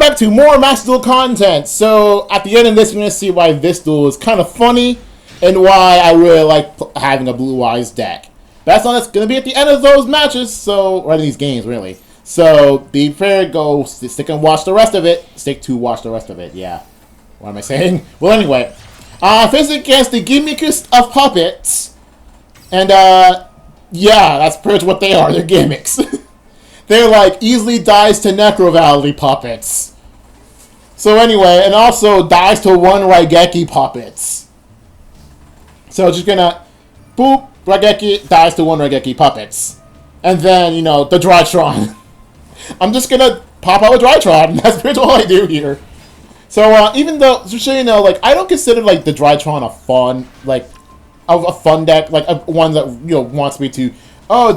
back to more Master Duel content. So, at the end of this, we're going to see why this duel is kind of funny and why I really like having a Blue Eyes deck. That's all that's going to be at the end of those matches, so, or in these games, really. So, be prepared, go stick and watch the rest of it. Stick to watch the rest of it, yeah. What am I saying? Well, anyway. Facing against the gimmickers of puppets. And, yeah, that's pretty much what they are. They're gimmicks. They're like easily dies to Necro Valley puppets. So anyway, and also dies to one Raigeki puppets. So just gonna boop, Raigeki dies to one Raigeki puppets. And then, you know, the Drytron. I'm just gonna pop out a Drytron. That's pretty much all I do here. So even though, just so you know, like I don't consider like the Drytron a fun, like a fun deck, like one that wants me to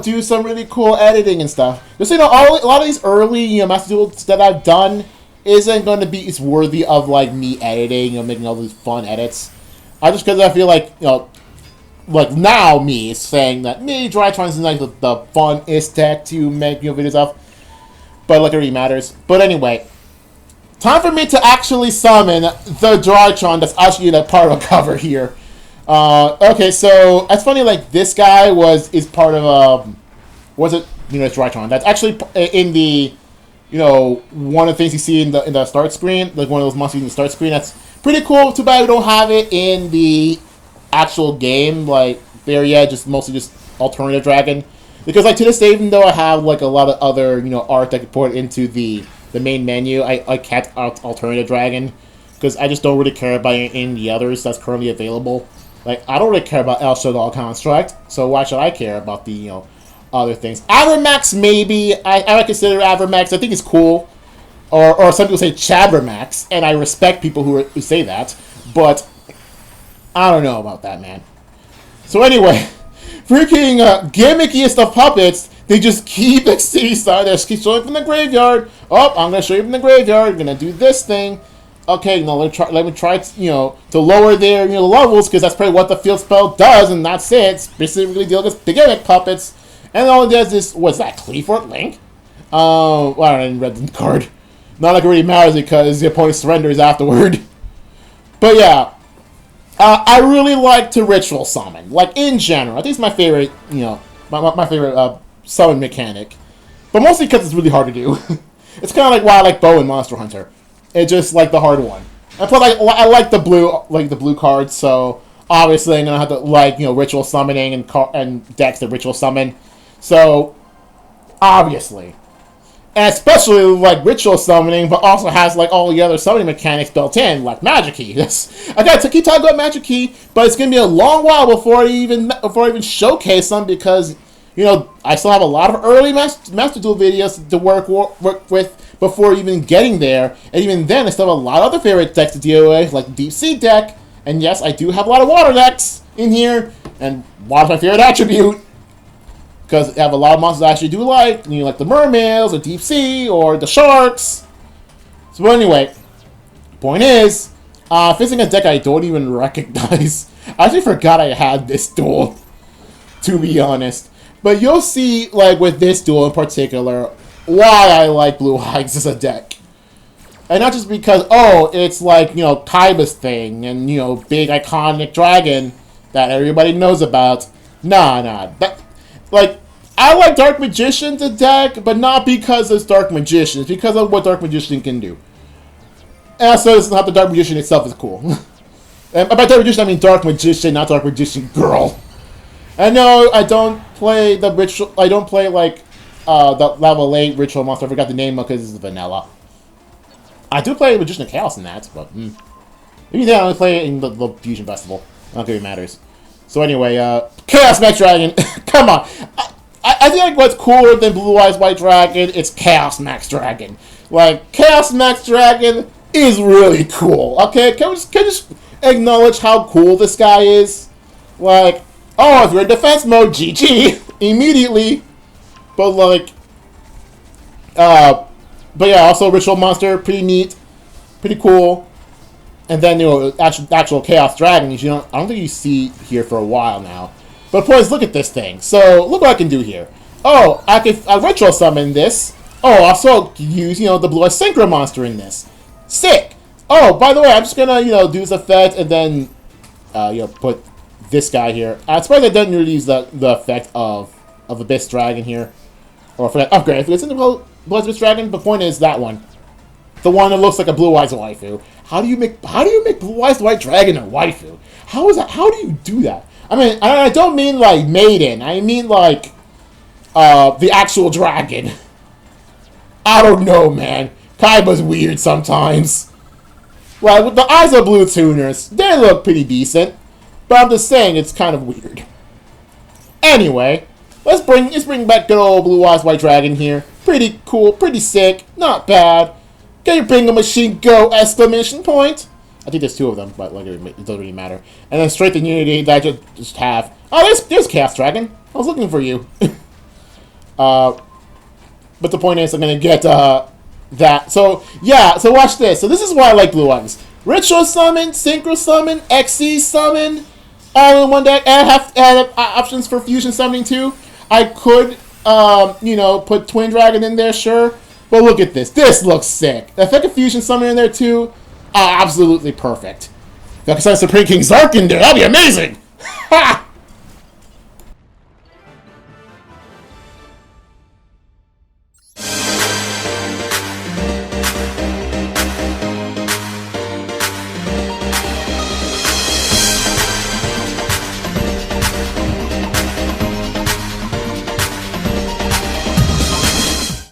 do some really cool editing and stuff. Just so you know, a lot of these early Master Duels that I've done isn't going to be as worthy of like me editing, making all these fun edits. Just because I feel like like now me is saying that Drytron is like the funnest deck to make videos of, but like it really matters. But anyway, time for me to actually summon the Drytron that's actually in a part of a cover here. Okay, so it's funny. Like this guy is part of it's Drytron. That's actually in the one of the things you see in the start screen, like one of those monsters in the start screen. That's pretty cool. Too bad we don't have it in the actual game. Like there, yeah, just mostly just alternative dragon. Because like to this day, even though I have like a lot of other art that I could put into the main menu, I kept alternative dragon because I just don't really care about any of the others that's currently available. Like, I don't really care about El Shaddai Construct, so why should I care about the, other things? Avermax, maybe. I would consider Avermax. I think it's cool. Or some people say Chabermax, and I respect people who say that. But, I don't know about that, man. So anyway, freaking gimmickiest of puppets, they just keep they just keep showing from the graveyard. Oh, I'm going to show you from the graveyard. I'm going to do this thing. Okay, no, let me try to lower their levels, because that's probably what the field spell does, and that's it. Specifically deal with the gimmick puppets. And all it does is, what's that, Cleafort Link? Well, I didn't read the card. Not like it really matters because the opponent surrenders afterward. But yeah, I really like to ritual summon. Like in general, I think it's my favorite, my favorite summon mechanic. But mostly because it's really hard to do. It's kind of like why I like Bow and Monster Hunter. It's just like the hard one. And plus, I like the blue cards, so obviously I'm gonna have to ritual summoning and decks that ritual summon. So obviously, and especially like ritual summoning, but also has like all the other summoning mechanics built in, like Magic Key. Yes, I gotta keep talking about Magic Key, but it's gonna be a long while before I even showcase them because I still have a lot of early Master Duel videos to work with before even getting there. And even then, I still have a lot of other favorite decks to deal with, like the Deep Sea deck. And yes, I do have a lot of water decks in here. And water's my favorite attribute. Because I have a lot of monsters I actually do like. Like the mermaids, or Deep Sea, or the sharks. So anyway, point is, facing a deck I don't even recognize. I actually forgot I had this duel, to be honest. But you'll see, like, with this duel in particular, why I like Blue Eyes as a deck. And not just because, it's like, Kaiba's thing, and, big iconic dragon that everybody knows about. Nah. I like Dark Magician's a deck, but not because it's Dark Magician. It's because of what Dark Magician can do. And also, it's not the Dark Magician itself is cool. And by Dark Magician, I mean Dark Magician, not Dark Magician Girl. I know I don't play the ritual. I don't play like the level 8 ritual monster. I forgot the name because it's vanilla. I do play Magician of Chaos in that, but maybe then I only play it in the Fusion Festival. I don't think it matters. So anyway, Chaos Max Dragon. Come on, I think like what's cooler than Blue Eyes White Dragon? It's Chaos Max Dragon. Like Chaos Max Dragon is really cool. Okay, can we just acknowledge how cool this guy is? Like. Oh, if you're in defense mode, GG, immediately. But like, but yeah, also Ritual Monster, pretty neat, pretty cool. And then actual Chaos Dragon, I don't think you see here for a while now. But boys, look at this thing. So look what I can do here. Oh, I Ritual Summon this. Oh, also use, you know, the Blue Eyes Synchro Monster in this. Sick! Oh, by the way, I'm just gonna, you know, do this effect and then, you know, put this guy here. I suppose I didn't really use the effect of Abyss Dragon here. Or for that upgrade. If it's in the Blue Eyes Abyss Dragon, the point is that one. The one that looks like a Blue Eyes waifu. How do you make Blue Eyes White Dragon a waifu? How is that? How do you do that? I mean, I don't mean like maiden. I mean like the actual dragon. I don't know, man. Kaiba's weird sometimes. Well, with the eyes of blue tuners, they look pretty decent. But I'm just saying it's kind of weird. Anyway, let's bring back good old Blue Eyes White Dragon here. Pretty cool, pretty sick, not bad. Get your bingo machine go! Exclamation point! I think there's two of them, but like it doesn't really matter. And then straight to Unity that I just have. Oh, there's Chaos Dragon. I was looking for you. But the point is, I'm gonna get that. So yeah, so watch this. So this is why I like Blue Eyes. Ritual Summon, Synchro Summon, XC Summon, all in one deck, and have options for Fusion Summoning too. I could, you know, put Twin Dragon in there, sure. But look at this. This looks sick. The effect of Fusion Summon in there too, absolutely perfect. If I could send Supreme King Zark in there, that'd be amazing! Ha!